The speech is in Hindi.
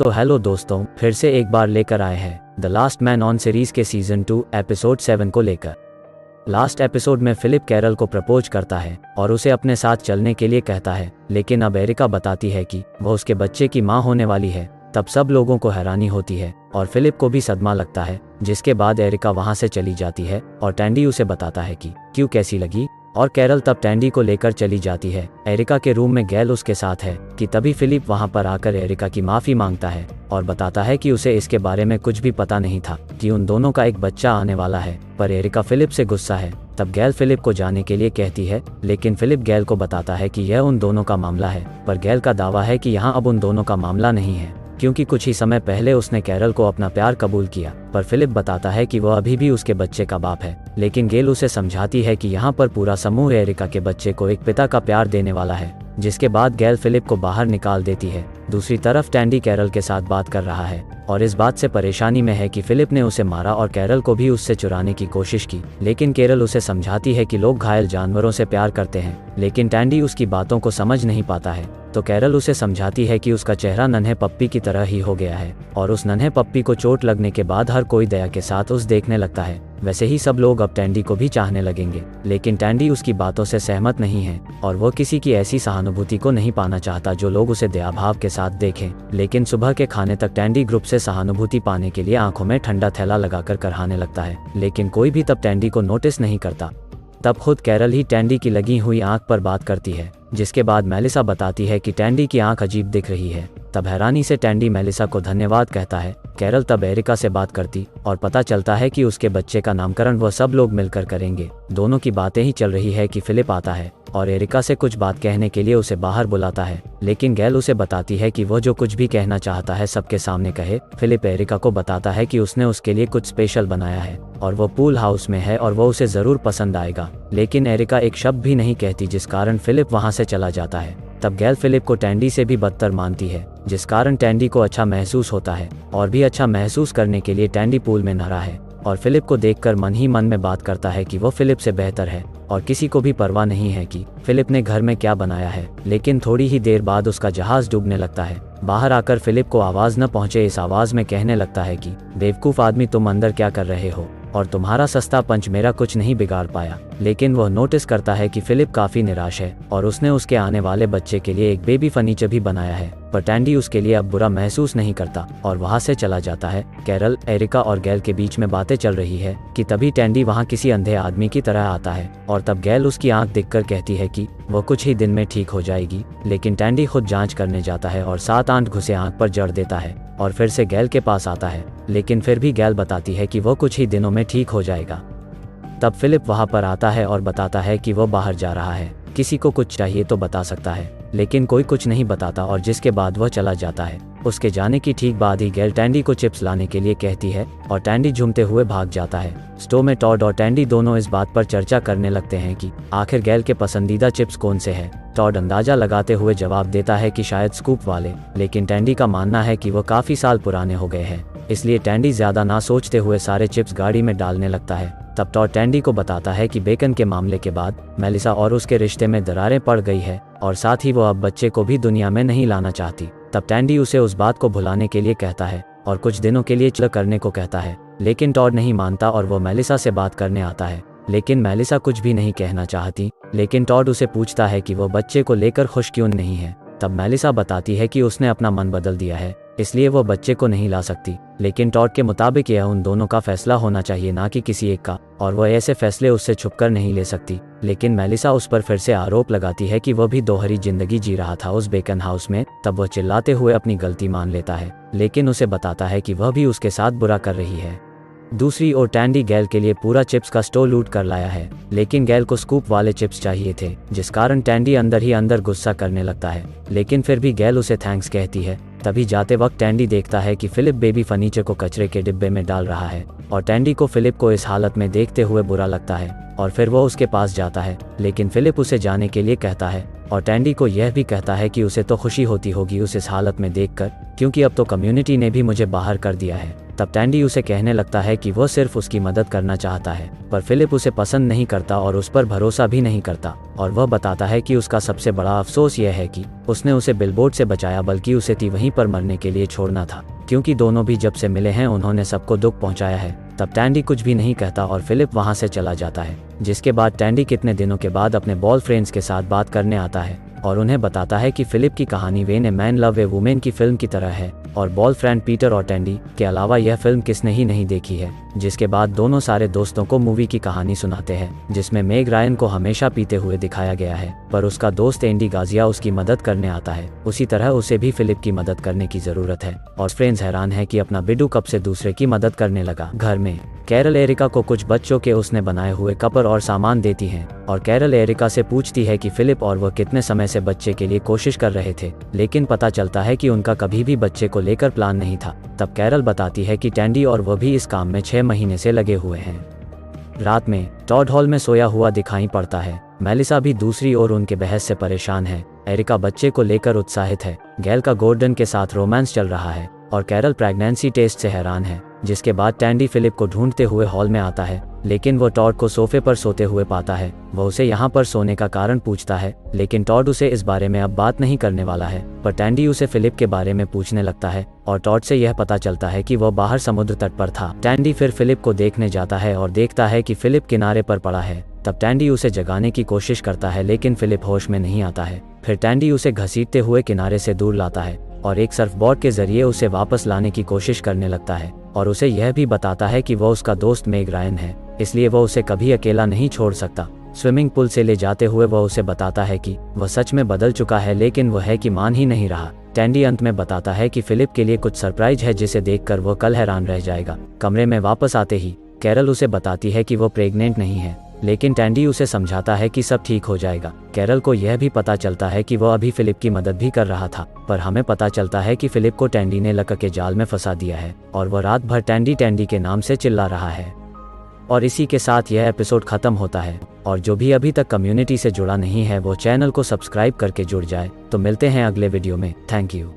तो हेलो दोस्तों, फिर से एक बार लेकर आए हैं the last man on series के सीजन 2 एपिसोड 7 को लेकर। लास्ट एपिसोड में फिलिप कैरल को प्रपोज करता है और उसे अपने साथ चलने के लिए कहता है, लेकिन अब एरिका बताती है कि वह उसके बच्चे की मां होने वाली है। तब सब लोगों को हैरानी होती है और फिलिप को भी सदमा लगता है, जिसके बाद एरिका वहां से चली जाती है और टैंडी उसे बताता है कि क्यों कैसी लगी। और कैरल तब टैंडी को लेकर चली जाती है एरिका के रूम में। गैल उसके साथ है कि तभी फिलिप वहां पर आकर एरिका की माफ़ी मांगता है और बताता है कि उसे इसके बारे में कुछ भी पता नहीं था कि उन दोनों का एक बच्चा आने वाला है। पर एरिका फिलिप से गुस्सा है। तब गैल फिलिप को जाने के लिए कहती है, लेकिन फिलिप गैल को बताता है कि यह उन दोनों का मामला है। पर गैल का दावा है कि यहाँ अब उन दोनों का मामला नहीं है, क्योंकि कुछ ही समय पहले उसने कैरल को अपना प्यार कबूल किया। पर फिलिप बताता है कि वह अभी भी उसके बच्चे का बाप है, लेकिन गैल उसे समझाती है कि यहाँ पर पूरा समूह एरिका के बच्चे को एक पिता का प्यार देने वाला है। जिसके बाद गैल फिलिप को बाहर निकाल देती है। दूसरी तरफ टैंडी कैरल के साथ बात कर रहा है और इस बात से परेशानी में है कि फिलिप ने उसे मारा और कैरल को भी उससे चुराने की कोशिश की। लेकिन कैरल उसे समझाती है कि लोग घायल जानवरों से प्यार करते हैं, लेकिन टैंडी उसकी बातों को समझ नहीं पाता है। तो कैरल उसे समझाती है कि उसका चेहरा नन्हे पप्पी की तरह ही हो गया है और उस नन्हे पप्पी को चोट लगने के बाद हर कोई दया के साथ उस देखने लगता है। वैसे ही सब लोग अब टैंडी को भी चाहने लगेंगे, लेकिन टैंडी उसकी बातों से सहमत नहीं है और वो किसी की ऐसी सहानुभूति को नहीं पाना चाहता जो लोग उसे दयाभाव के साथ देखें। लेकिन सुबह के खाने तक टैंडी ग्रुप से सहानुभूति पाने के लिए आंखों में ठंडा थैला लगाकर करहाने लगता है, लेकिन कोई भी तब टैंडी को नोटिस नहीं करता। तब खुद कैरल ही टैंडी की लगी हुई आंख पर बात करती है, जिसके बाद मेलिसा बताती है कि टैंडी की आंख अजीब दिख रही है। तब हैरानी से टैंडी मेलिसा को धन्यवाद कहता है। कैरल तब एरिका से बात करती और पता चलता है कि उसके बच्चे का नामकरण वह सब लोग मिलकर करेंगे। दोनों की बातें ही चल रही है कि फिलिप आता है और एरिका से कुछ बात कहने के लिए उसे बाहर बुलाता है, लेकिन गैल उसे बताती है कि वह जो कुछ भी कहना चाहता है सबके सामने कहे। फिलिप एरिका को बताता है कि उसने उसके लिए कुछ स्पेशल बनाया है और वो पूल हाउस में है और वो उसे जरूर पसंद आएगा। लेकिन एरिका एक शब्द भी नहीं कहती, जिस कारण फिलिप वहां से चला जाता है। तब गैल फिलिप को टैंडी से भी बदतर मानती है, जिस कारण टैंडी को अच्छा महसूस होता है और भी अच्छा महसूस करने के लिए टैंडी पूल में नहा है और फिलिप को देखकर मन ही मन में बात करता है कि वो फिलिप से बेहतर है और किसी को भी परवाह नहीं है कि फिलिप ने घर में क्या बनाया है। लेकिन थोड़ी ही देर बाद उसका जहाज डूबने लगता है। बाहर आकर फिलिप को आवाज न पहुंचे इस आवाज में कहने लगता है कि बेवकूफ आदमी, तुम अंदर क्या कर रहे हो और तुम्हारा सस्ता पंच मेरा कुछ नहीं बिगाड़ पाया। लेकिन वह नोटिस करता है कि फिलिप काफी निराश है और उसने उसके आने वाले बच्चे के लिए एक बेबी फर्नीचर भी बनाया है। पर टैंडी उसके लिए अब बुरा महसूस नहीं करता और वहां से चला जाता है। कैरल, एरिका और गैल के बीच में बातें चल रही है कि तभी टैंडी वहां किसी अंधे आदमी की तरह आता है और तब गैल उसकी आंख देखकर कहती है कि वो कुछ ही दिन में ठीक हो जाएगी। लेकिन टैंडी खुद जांच करने जाता है और 7 आंट घुसे आंख पर जड़ देता है और फिर से गैल के पास आता है, लेकिन फिर भी गैल बताती है कि वो कुछ ही दिनों में ठीक हो जाएगा। तब फिलिप वहां पर आता है और बताता है कि वो बाहर जा रहा है, किसी को कुछ चाहिए तो बता सकता है, लेकिन कोई कुछ नहीं बताता और जिसके बाद वह चला जाता है। उसके जाने की ठीक बाद ही गैल टैंडी को चिप्स लाने के लिए कहती है और टैंडी झूमते हुए भाग जाता है। स्टोव में टॉड और टैंडी दोनों इस बात पर चर्चा करने लगते हैं कि आखिर गैल के पसंदीदा चिप्स कौन से हैं। टॉड अंदाजा लगाते हुए जवाब देता है कि शायद स्कूप वाले, लेकिन टैंडी का मानना है कि वो काफी साल पुराने हो गए हैं। इसलिए टैंडी ज्यादा ना सोचते हुए सारे चिप्स गाड़ी में डालने लगता है। तब टॉड टैंडी को बताता है कि बेकन के मामले के बाद मेलिसा और उसके रिश्ते में दरारें पड़ गई है और साथ ही वो अब बच्चे को भी दुनिया में नहीं लाना चाहती। तब टैंडी उसे उस बात को भुलाने के लिए कहता है और कुछ दिनों के लिए चिल करने को कहता है, लेकिन टॉड नहीं मानता और वो मेलिसा से बात करने आता है। लेकिन मेलिसा कुछ भी नहीं कहना चाहती, लेकिन टॉड उसे पूछता है कि वो बच्चे को लेकर खुश क्यों नहीं है। तब मेलिसा बताती है कि उसने अपना मन बदल दिया है, इसलिए वो बच्चे को नहीं ला सकती। लेकिन टॉड के मुताबिक यह उन दोनों का फैसला होना चाहिए, ना कि किसी एक का, और वह ऐसे फैसले उससे छुपकर नहीं ले सकती। लेकिन मेलिसा उस पर फिर से आरोप लगाती है कि वह भी दोहरी जिंदगी जी रहा था उस बेकन हाउस में। तब वह चिल्लाते हुए अपनी गलती मान लेता है, लेकिन उसे बताता है कि वह भी उसके साथ बुरा कर रही है। दूसरी ओर टैंडी गैल के लिए पूरा चिप्स का स्टोर लूट कर लाया है, लेकिन गैल को स्कूप वाले चिप्स चाहिए थे, जिस कारण टैंडी अंदर ही अंदर गुस्सा करने लगता है। लेकिन फिर भी गैल उसे थैंक्स कहती है। तभी जाते वक्त टैंडी देखता है कि फिलिप बेबी फर्नीचर को कचरे के डिब्बे में डाल रहा है और टैंडी को फिलिप को इस हालत में देखते हुए बुरा लगता है और फिर वो उसके पास जाता है। लेकिन फिलिप उसे जाने के लिए कहता है और टैंडी को यह भी कहता है कि उसे तो खुशी होती होगी उस इस हालत में देखकर, क्योंकि अब तो कम्युनिटी ने भी मुझे बाहर कर दिया है। तब टैंडी उसे कहने लगता है कि वह सिर्फ उसकी मदद करना चाहता है, पर फिलिप उसे पसंद नहीं करता और उस पर भरोसा भी नहीं करता, और वह बताता है कि उसका सबसे बड़ा अफसोस यह है कि उसने उसे बिलबोर्ड से बचाया, बल्कि उसे वहीं पर मरने के लिए छोड़ना था, क्योंकि दोनों भी जब से मिले हैं उन्होंने सबको दुख पहुंचाया है। तब टैंडी कुछ भी नहीं कहता और फिलिप वहां से चला जाता है, जिसके बाद टैंडी कितने दिनों के बाद अपने बॉयफ्रेंड्स के साथ बात करने आता है और उन्हें बताता है कि फिलिप की कहानी when a man love A women की फिल्म की तरह है, और बॉयफ्रेंड पीटर और टैंडी के अलावा यह फिल्म किसने ही नहीं देखी है। जिसके बाद दोनों सारे दोस्तों को मूवी की कहानी सुनाते हैं, जिसमें मेग रायन को हमेशा पीते हुए दिखाया गया है, पर उसका दोस्त एंडी गाजिया उसकी मदद करने आता है। उसी तरह उसे भी फिलिप की मदद करने की जरूरत है, और फ्रेंड्स हैरान है कि अपना बिडू कब से दूसरे की मदद करने लगा। घर में कैरल एरिका को कुछ बच्चों के उसने बनाए हुए कपड़े और सामान देती हैं, और कैरल एरिका से पूछती है कि फिलिप और वह कितने समय से बच्चे के लिए कोशिश कर रहे थे, लेकिन पता चलता है कि उनका कभी भी बच्चे को लेकर प्लान नहीं था। तब कैरल बताती है कि टैंडी और वह भी इस काम में 6 महीने से लगे हुए हैं। रात में टॉड हॉल में सोया हुआ दिखाई पड़ता है। मेलिसा भी दूसरी ओर उनके बहस से परेशान है। एरिका बच्चे को लेकर उत्साहित है। गैल का गॉर्डन के साथ रोमांस चल रहा है और कैरल प्रेगनेंसी टेस्ट से हैरान है। जिसके बाद टैंडी फिलिप को ढूंढते हुए हॉल में आता है, लेकिन वो टॉड को सोफे पर सोते हुए पाता है। वह उसे यहाँ पर सोने का कारण पूछता है, लेकिन टॉड उसे इस बारे में अब बात नहीं करने वाला है, पर टैंडी उसे फिलिप के बारे में पूछने लगता है और टॉड से यह पता चलता है कि वह बाहर समुद्र तट पर था। टैंडी फिर फिलिप को देखने जाता है और देखता है कि फिलिप किनारे पर पड़ा है। तब टैंडी उसे जगाने की कोशिश करता है, लेकिन फिलिप होश में नहीं आता है। फिर टैंडी उसे घसीटते हुए किनारे से दूर लाता है और एक सर्फबोर्ड के जरिए उसे वापस लाने की कोशिश करने लगता है, और उसे यह भी बताता है कि वह उसका दोस्त मेग रायन है, इसलिए वह उसे कभी अकेला नहीं छोड़ सकता। स्विमिंग पूल से ले जाते हुए वह उसे बताता है कि वह सच में बदल चुका है, लेकिन वह है कि मान ही नहीं रहा। टैंडी अंत में बताता है कि फिलिप के लिए कुछ सरप्राइज है, जिसे देखकर वह कल हैरान रह जाएगा। कमरे में वापस आते ही कैरल उसे बताती है कि वह प्रेग्नेंट नहीं है, लेकिन टैंडी उसे समझाता है कि सब ठीक हो जाएगा। कैरल को यह भी पता चलता है कि वह अभी फिलिप की मदद भी कर रहा था, पर हमें पता चलता है कि फिलिप को टैंडी ने लक के जाल में फंसा दिया है और वह रात भर टैंडी टैंडी के नाम से चिल्ला रहा है। और इसी के साथ यह एपिसोड खत्म होता है। और जो भी अभी तक कम्युनिटी से जुड़ा नहीं है वो चैनल को सब्सक्राइब करके जुड़ जाए। तो मिलते हैं अगले वीडियो में। Thank you.